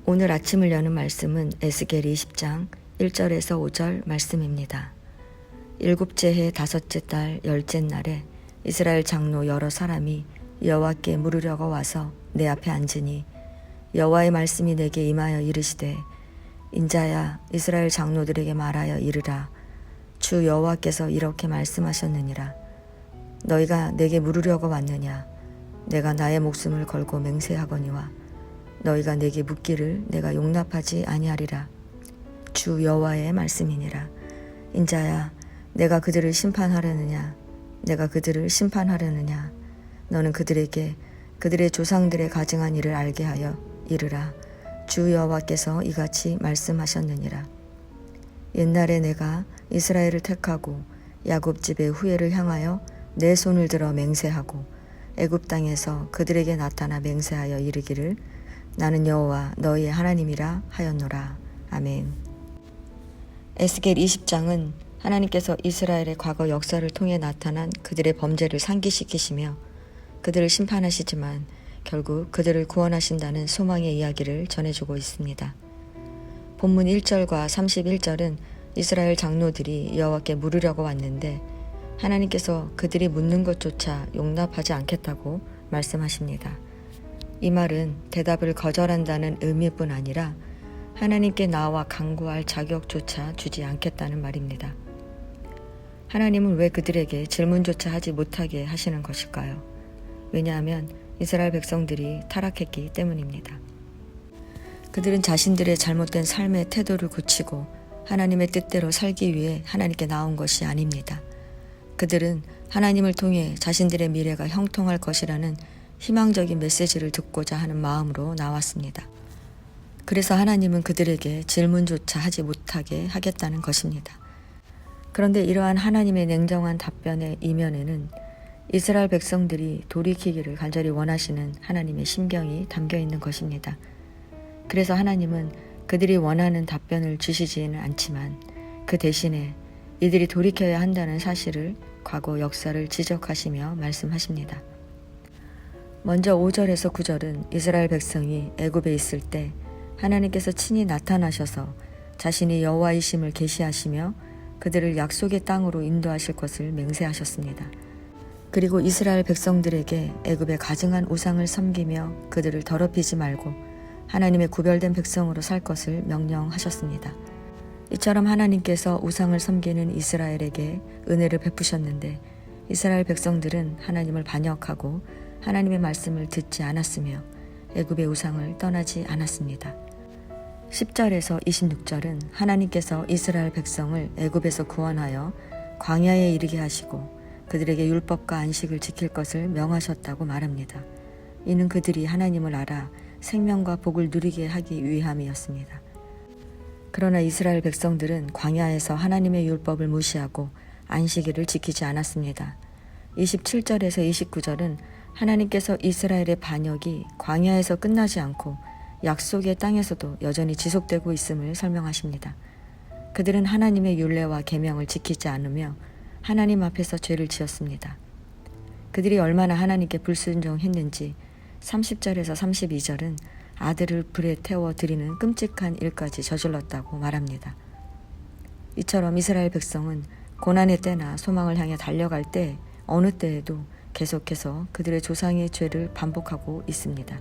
오늘 아침을 여는 말씀은 에스겔 20장 1절에서 5절 말씀입니다. 일곱째 해 다섯째 달 열째 날에 이스라엘 장로 여러 사람이 여호와께 물으려고 와서 내 앞에 앉으니 여호와의 말씀이 내게 임하여 이르시되 인자야 이스라엘 장로들에게 말하여 이르라. 주 여호와께서 이렇게 말씀하셨느니라. 너희가 내게 물으려고 왔느냐. 내가 나의 목숨을 걸고 맹세하거니와 너희가 내게 묻기를 내가 용납하지 아니하리라. 주 여호와의 말씀이니라. 인자야 내가 그들을 심판하려느냐. 내가 그들을 심판하려느냐. 너는 그들에게 그들의 조상들의 가증한 일을 알게 하여 이르라. 주 여호와께서 이같이 말씀하셨느니라. 옛날에 내가 이스라엘을 택하고 야곱 집의 후예를 향하여 내 손을 들어 맹세하고 애굽 땅에서 그들에게 나타나 맹세하여 이르기를 나는 여호와 너희의 하나님이라 하였노라. 아멘. 에스겔 20장은 하나님께서 이스라엘의 과거 역사를 통해 나타난 그들의 범죄를 상기시키시며 그들을 심판하시지만 결국 그들을 구원하신다는 소망의 이야기를 전해주고 있습니다. 본문 1절과 31절은 이스라엘 장로들이 여호와께 물으려고 왔는데 하나님께서 그들이 묻는 것조차 용납하지 않겠다고 말씀하십니다. 이 말은 대답을 거절한다는 의미뿐 아니라 하나님께 나와 강구할 자격조차 주지 않겠다는 말입니다. 하나님은 왜 그들에게 질문조차 하지 못하게 하시는 것일까요? 왜냐하면 이스라엘 백성들이 타락했기 때문입니다. 그들은 자신들의 잘못된 삶의 태도를 고치고 하나님의 뜻대로 살기 위해 하나님께 나온 것이 아닙니다. 그들은 하나님을 통해 자신들의 미래가 형통할 것이라는 희망적인 메시지를 듣고자 하는 마음으로 나왔습니다. 그래서 하나님은 그들에게 질문조차 하지 못하게 하겠다는 것입니다. 그런데 이러한 하나님의 냉정한 답변의 이면에는 이스라엘 백성들이 돌이키기를 간절히 원하시는 하나님의 심경이 담겨 있는 것입니다. 그래서 하나님은 그들이 원하는 답변을 주시지는 않지만 그 대신에 이들이 돌이켜야 한다는 사실을 과거 역사를 지적하시며 말씀하십니다. 먼저 5절에서 9절은 이스라엘 백성이 애굽에 있을 때 하나님께서 친히 나타나셔서 자신이 여호와이심을 계시하시며 그들을 약속의 땅으로 인도하실 것을 맹세하셨습니다. 그리고 이스라엘 백성들에게 애굽의 가증한 우상을 섬기며 그들을 더럽히지 말고 하나님의 구별된 백성으로 살 것을 명령하셨습니다. 이처럼 하나님께서 우상을 섬기는 이스라엘에게 은혜를 베푸셨는데 이스라엘 백성들은 하나님을 반역하고 하나님의 말씀을 듣지 않았으며 애굽의 우상을 떠나지 않았습니다. 10절에서 26절은 하나님께서 이스라엘 백성을 애굽에서 구원하여 광야에 이르게 하시고 그들에게 율법과 안식을 지킬 것을 명하셨다고 말합니다. 이는 그들이 하나님을 알아 생명과 복을 누리게 하기 위함이었습니다. 그러나 이스라엘 백성들은 광야에서 하나님의 율법을 무시하고 안식일을 지키지 않았습니다. 27절에서 29절은 하나님께서 이스라엘의 반역이 광야에서 끝나지 않고 약속의 땅에서도 여전히 지속되고 있음을 설명하십니다. 그들은 하나님의 율례와 계명을 지키지 않으며 하나님 앞에서 죄를 지었습니다. 그들이 얼마나 하나님께 불순종했는지 30절에서 32절은 아들을 불에 태워 드리는 끔찍한 일까지 저질렀다고 말합니다. 이처럼 이스라엘 백성은 고난의 때나 소망을 향해 달려갈 때 어느 때에도 계속해서 그들의 조상의 죄를 반복하고 있습니다.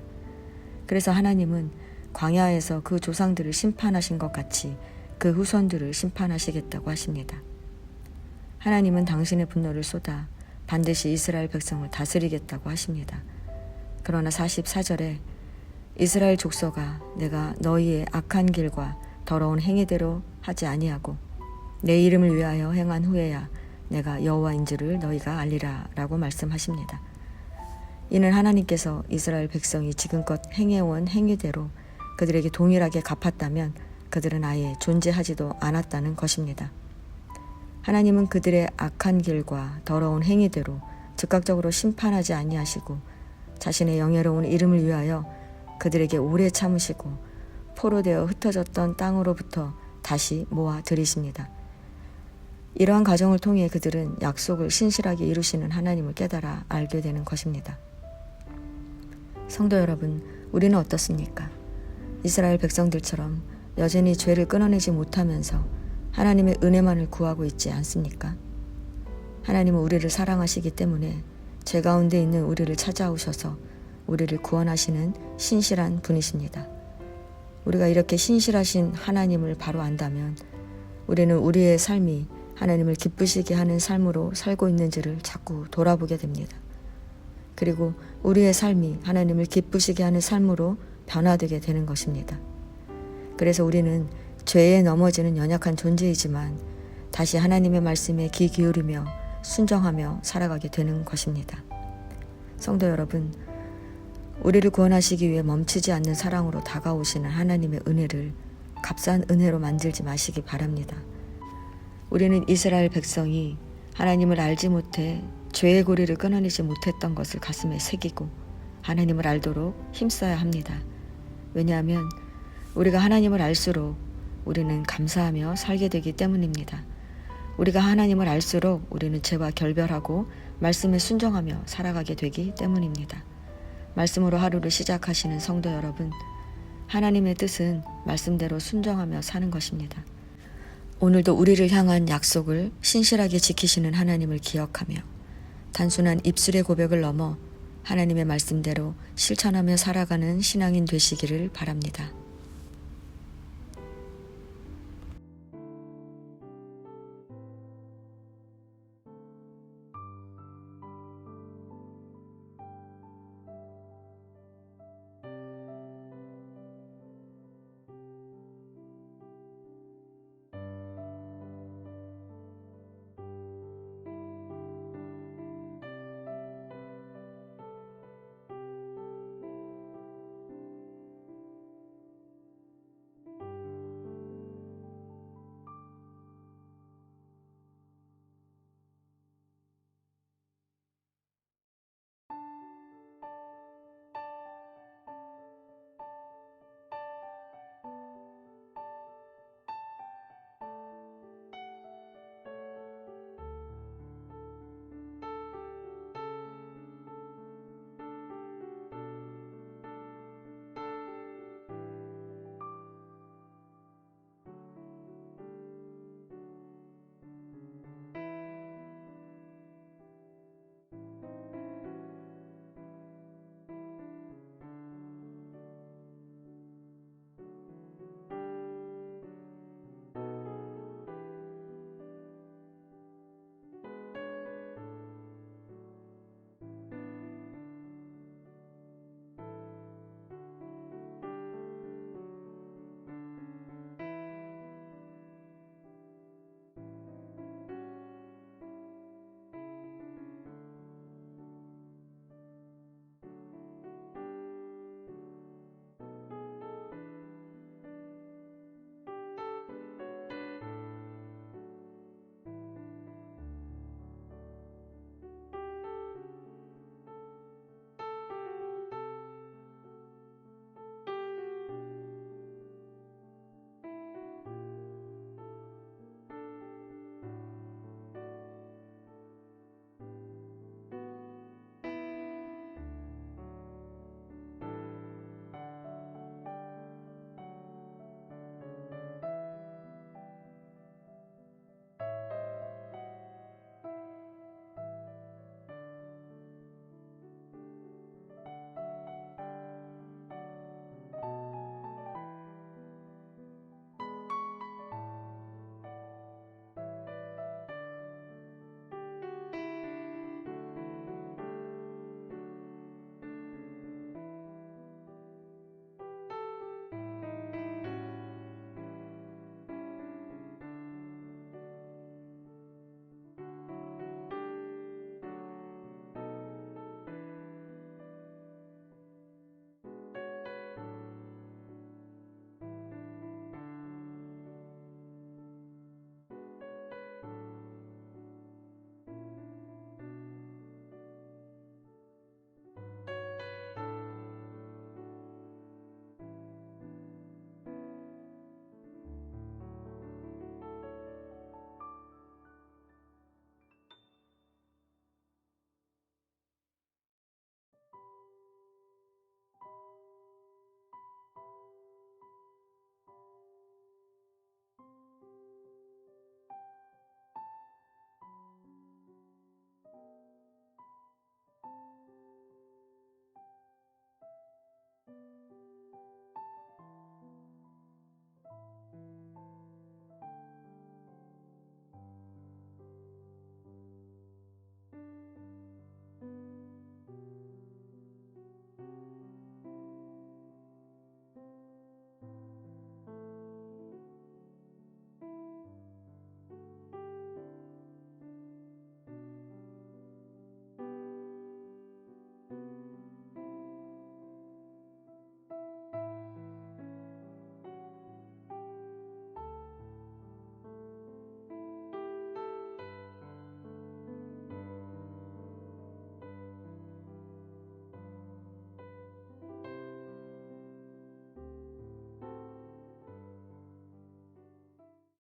그래서 하나님은 광야에서 그 조상들을 심판하신 것 같이 그 후손들을 심판하시겠다고 하십니다. 하나님은 당신의 분노를 쏟아 반드시 이스라엘 백성을 다스리겠다고 하십니다. 그러나 44절에 이스라엘 족속아 내가 너희의 악한 길과 더러운 행위대로 하지 아니하고 내 이름을 위하여 행한 후에야 내가 여호와인지를 너희가 알리라 라고 말씀하십니다. 이는 하나님께서 이스라엘 백성이 지금껏 행해온 행위대로 그들에게 동일하게 갚았다면 그들은 아예 존재하지도 않았다는 것입니다. 하나님은 그들의 악한 길과 더러운 행위대로 즉각적으로 심판하지 아니하시고 자신의 영예로운 이름을 위하여 그들에게 오래 참으시고 포로되어 흩어졌던 땅으로부터 다시 모아 들이십니다. 이러한 과정을 통해 그들은 약속을 신실하게 이루시는 하나님을 깨달아 알게 되는 것입니다. 성도 여러분, 우리는 어떻습니까? 이스라엘 백성들처럼 여전히 죄를 끊어내지 못하면서 하나님의 은혜만을 구하고 있지 않습니까? 하나님은 우리를 사랑하시기 때문에 죄 가운데 있는 우리를 찾아오셔서 우리를 구원하시는 신실한 분이십니다. 우리가 이렇게 신실하신 하나님을 바로 안다면 우리는 우리의 삶이 하나님을 기쁘시게 하는 삶으로 살고 있는지를 자꾸 돌아보게 됩니다. 그리고 우리의 삶이 하나님을 기쁘시게 하는 삶으로 변화되게 되는 것입니다. 그래서 우리는 죄에 넘어지는 연약한 존재이지만 다시 하나님의 말씀에 귀 기울이며 순종하며 살아가게 되는 것입니다. 성도 여러분, 우리를 구원하시기 위해 멈추지 않는 사랑으로 다가오시는 하나님의 은혜를 값싼 은혜로 만들지 마시기 바랍니다. 우리는 이스라엘 백성이 하나님을 알지 못해 죄의 고리를 끊어내지 못했던 것을 가슴에 새기고 하나님을 알도록 힘써야 합니다. 왜냐하면 우리가 하나님을 알수록 우리는 감사하며 살게 되기 때문입니다. 우리가 하나님을 알수록 우리는 죄와 결별하고 말씀에 순종하며 살아가게 되기 때문입니다. 말씀으로 하루를 시작하시는 성도 여러분, 하나님의 뜻은 말씀대로 순종하며 사는 것입니다. 오늘도 우리를 향한 약속을 신실하게 지키시는 하나님을 기억하며 단순한 입술의 고백을 넘어 하나님의 말씀대로 실천하며 살아가는 신앙인 되시기를 바랍니다.